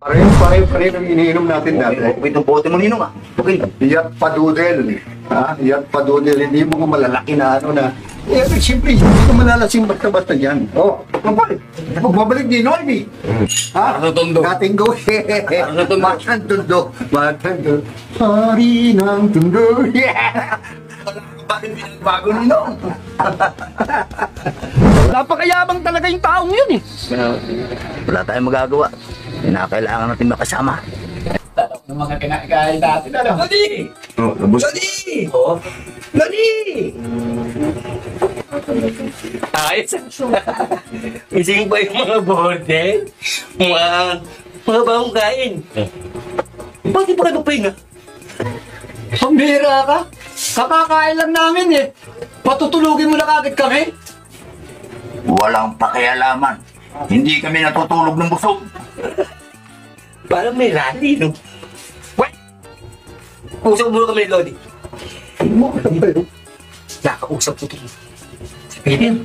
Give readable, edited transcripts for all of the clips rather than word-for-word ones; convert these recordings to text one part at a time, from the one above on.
Pare ang iniinom natin dati. Okay, itong bote mo ninong ah. Okay. Iyat padudel. Ha? Iyat padudel. Hindi mo ko malalaki na ano na. Eh, siyempre, hindi ko malalasing basta-basta dyan. Oh, kapal. Magbabalik din, Noemi. Ha? Tundo. Dating go. Matang tundo. Matang tundo. Hari ng tundo. Yeah! Bakit pinagbago ninong? Napakayabang talaga yung taong yun eh. Wala tayong magagawa. Kailangan natin makasama. Ng mga kinakain natin. Lodi! Oh, labos. Lodi! Oh. Lodi! Ayos. Ising ba yung mga borde? Mga bagong kain. Bakit pa kayo pahinga? Pambira ka? Kakakain lang namin eh. Patutulugin mo na kagad kami? Walang pakialaman. Hindi kami natutulog ng busog. Parang may rally, no? What? Usap muna kami, Lodi. Nakausap ko ito. Si Peter.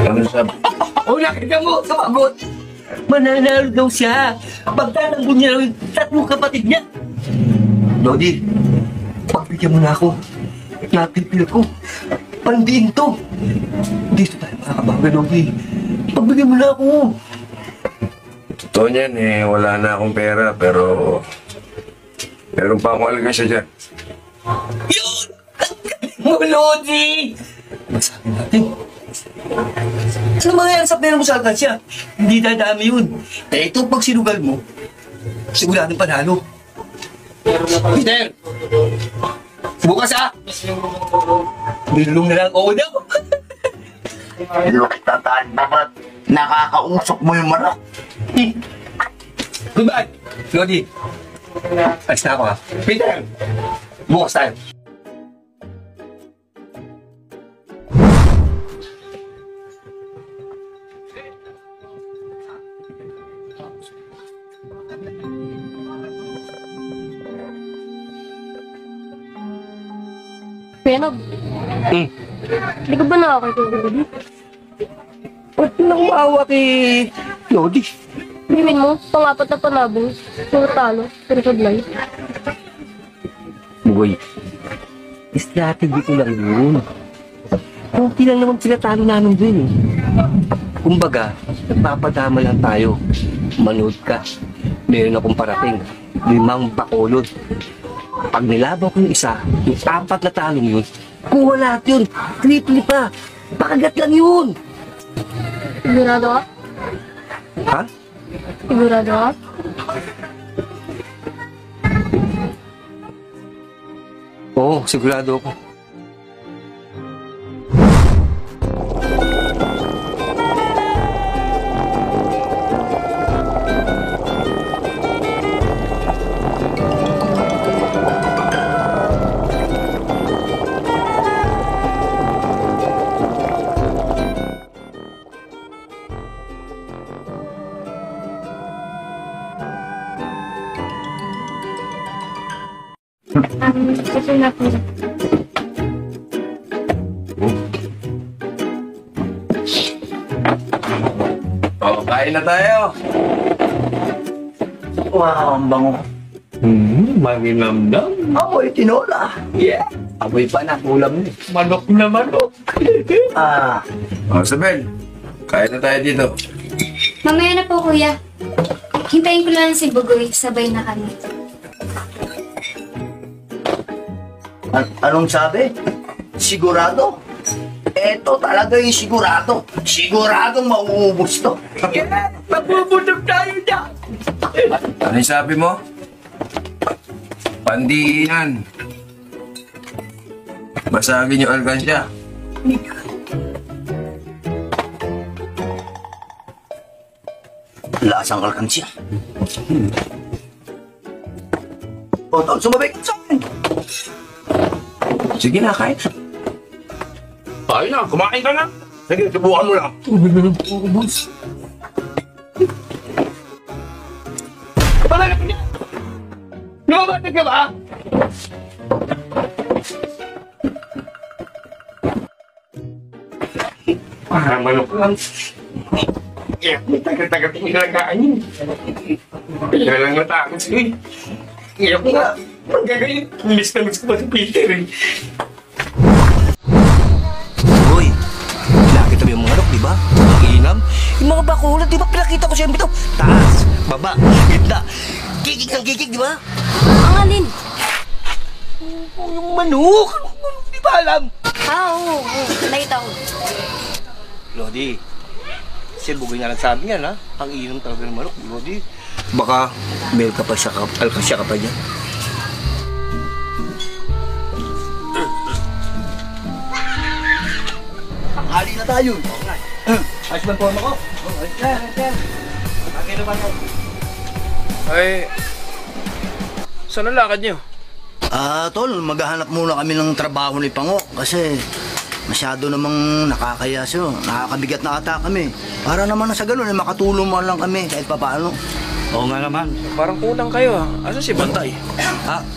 Ano sabi? Nakita mo, sumagot. Mananalo daw siya. Pagtananggo niya yung tatlong kapatid niya. Lodi, pagbigyan mo na ako. Napipil ko. Pandiin to. Dito tayo makakabaga, Lodi. Pagbigyan mo na ako. Totoo niyan eh, wala na akong pera pero meron pa akong alagasya dyan. Yun! Mo, Lodi! Masabi natin. Ano mangyayari sa pera mo sa alkansya? Hindi dadami yun. Eh ito pag sinugal mo, siguradong panalo. Peter! Bukas ah! Bilulong na lang ako daw. Look, tataan dapat nakakausok mo yung manok. Goodbye! Lodi! Alis na ako ha. Peter! Bukas tayo. Penog. Hindi ka ba nakakitulog? Ba't na umawa kay Lodi? Bimin mo, pang-apat na panabong. Puro talo, pero sablay. Boy, strategy ko lang yun. Kunti lang naman sila talo namin dun eh. Kumbaga, nagpapadama lang tayo. Manood ka. Meron akong parating. 5 bakulod. Pag nilaban ko yung isa, yung 4 na talong yun, kuha lahat yun. Triple pa. Pakagat lang yun. Sigurado ka? Ha? Sigurado ka? Oo, sigurado ako. Kasi na po. Kain na tayo! Wow, ang bango. Manginamdam. Amoy tinola. Yeah. Amoy pa na, ulam ni. Manok na manok. Sabel, kain na tayo dito. Mamaya na po, kuya. Hintayin ko lang si Bugoy. Sabay na kami. Anong sabi? Sigurado? Eto talaga yung sigurado. Siguradong mauubos to. Yeah, magbubunod tayo dyan. Ano yung sabi mo? Pandiinan. Basagin yung alkansya. Lasang alkansya. O, sumabay ka sa akin. Sige na, kain. Tayo na, kumain ka na. Sige, subukan mo lang. Kapala ka niya. Lumabatid ka ba? Manok lang. Kaya may taga-taga pinalagaan yun. Kaya lang natakot sa'yo eh. Kaya ko nga, pagkagayon, miss na miss ko pa si Peter eh. Uy, nakita mo yung mga manok, di ba? Ang inam. Yung mga bakulan, di ba? Pinakita ko siyempre ito. Taas, baba, gitna. Kikik ng kikik, di ba? Ang alin? Yung manok. Di ba alam? Oo. Nakita ko. Lodi, si Bugoy nga nagsabi niyan, ha? Ang inom talaga ng manok, Lodi. Baka meron ka pa siya, alkasya ka pa dyan. Tanghali na tayo. Ayos ba ang forma ko? Ayos na, ayos na. Bakit naman ako? Ay, saan ang lakad niyo? Tol, maghahanap muna kami ng trabaho ni Pango kasi masyado namang nakakaya siya. Nakakabigat na ata kami. Para naman na sa ganun, makatulong mo lang kami kahit papaano. Oo nga naman. Parang kulang kayo ah. Asa si Bantay?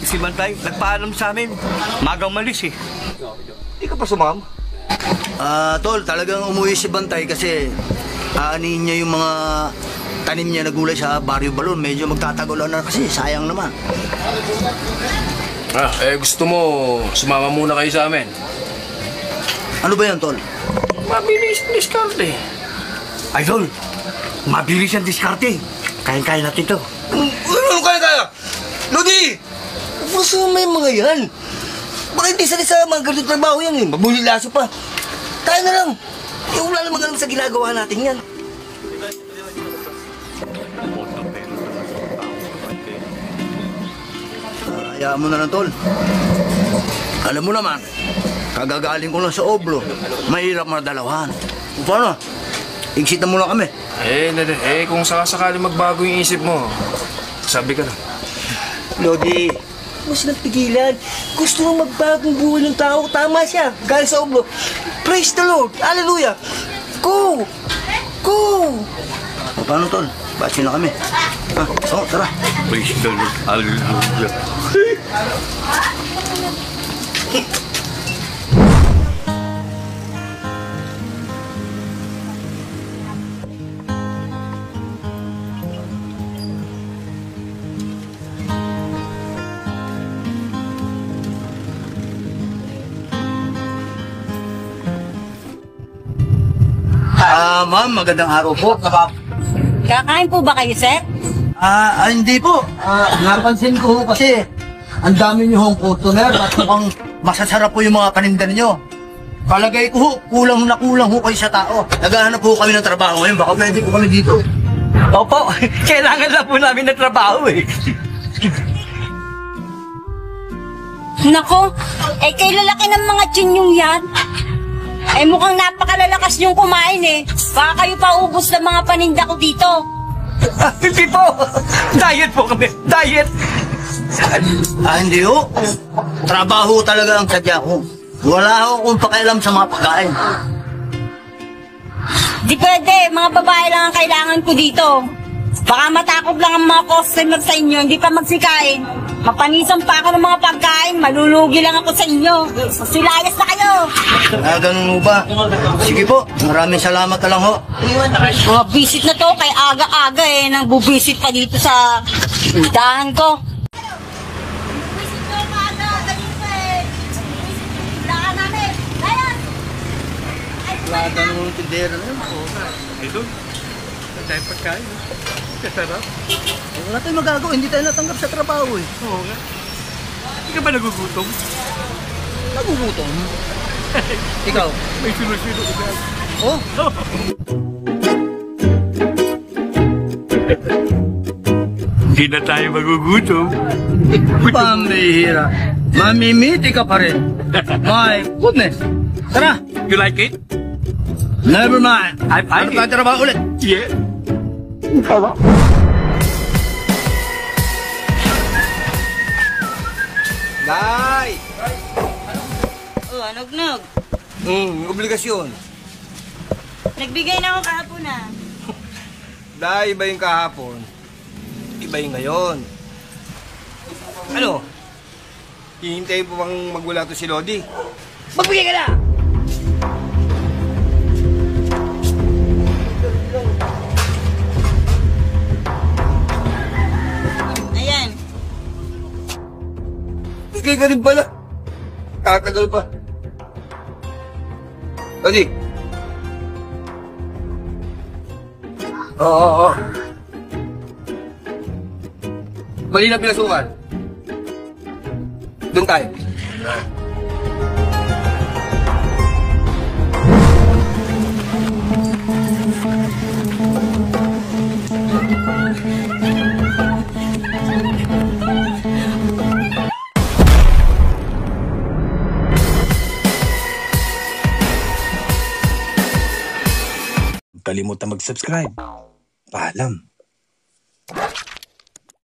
Si Bantay, nagpaalam sa amin. Magang malis eh. Hindi ka pa sumam? Tol, talagang umuwi si Bantay kasi aanihin niya yung mga tanim niya na gulay sa Barrio Balon. Medyo magtatagulan na kasi, sayang naman. Gusto mo sumama muna kayo sa amin? Ano ba yan, Tol? Mabilis diskarte. Ay, Tol, mabilis ang diskarte. Kaya-kaya natin to. Ano kaya-kaya? Lodi! Gusto may mga yan. Baka hindi sa mga ganito trabaho yan eh. Mabulilaso pa. Tayo na lang. Wala namang alam sa ginagawa natin yan. Hayaan mo na lang, Tol. Alam mo naman, kagagaling ko lang sa oblo. Mahirap madalawan. Paano? Igsita muna kami. Kung sakasakali magbago yung isip mo, sabi ka na. Lodi, huwag silang pigilan. Gusto mo magbagong buhay ng tao. Tama siya. Galing sa oblo. Praise the Lord. Hallelujah. Go! Go! Paano, Tol? Ba't na kami? Tara. Praise the Lord. Hallelujah. Ma'am, magandang araw po. Kakain po ba kayo, sir? Hindi po. Napansin ko kasi ang dami niyo hong customer at mukhang masasarap po yung mga paninda niyo. Palagay ko kulang na kulang ho kayo sa tao. Naghahanap po kami ng trabaho ngayon. Baka pwede po kami dito. Opo, kailangan na po namin ng trabaho eh. Nako, kay lalaki ng mga chinyong yan. Mukhang napakalalakas niyong kumain eh. Baka kayo paubos ng mga paninda ko dito. Hindi po. Diet po kami. Diet. Hindi ho. Trabaho talaga ang sadya ko. Wala ho akong pakialam sa mga pagkain. Di pwede, mga babae lang ang kailangan ko dito. Baka matakot lang ang mga customer sa inyo, hindi pa magsikain. Mapanisan pa ako ng mga pagkain, malulugi lang ako sa inyo. Silayas na kayo! Ganun mo ba? Sige po, maraming salamat na lang ho. Mga visit na to, kay aga-aga nang bubisit pa dito sa dahan ko. Wala na naman yung tindera na yun. Ay doon, dahil pagkain. Kasarap. Wala tayong magagawa, hindi tayo natanggap sa trabaho eh. Oo nga. Hindi ka ba nagugutom? Nagugutom. Ikaw? May silo-silo ko dyan. Oh? Hindi na tayo magugutom. Pambihira. Mamimiti ka pa rin. My goodness. Tara. You like it? Never mind. I Ano like tayo it. trabaho ulit? Yeah. Nay! Nog-nog. Obligasyon. Nagbigay na ako kahapon na. Dahil iba yung kahapon, iba yung ngayon. Ano? Hihintayin po bang magwala to si Lodi? Magbigay ka na! ka rin pala. Katagal pa. Odi. Oo. Mali na pinasukan. Doon tayo. Huwag kalimutan mag-subscribe. Paalam.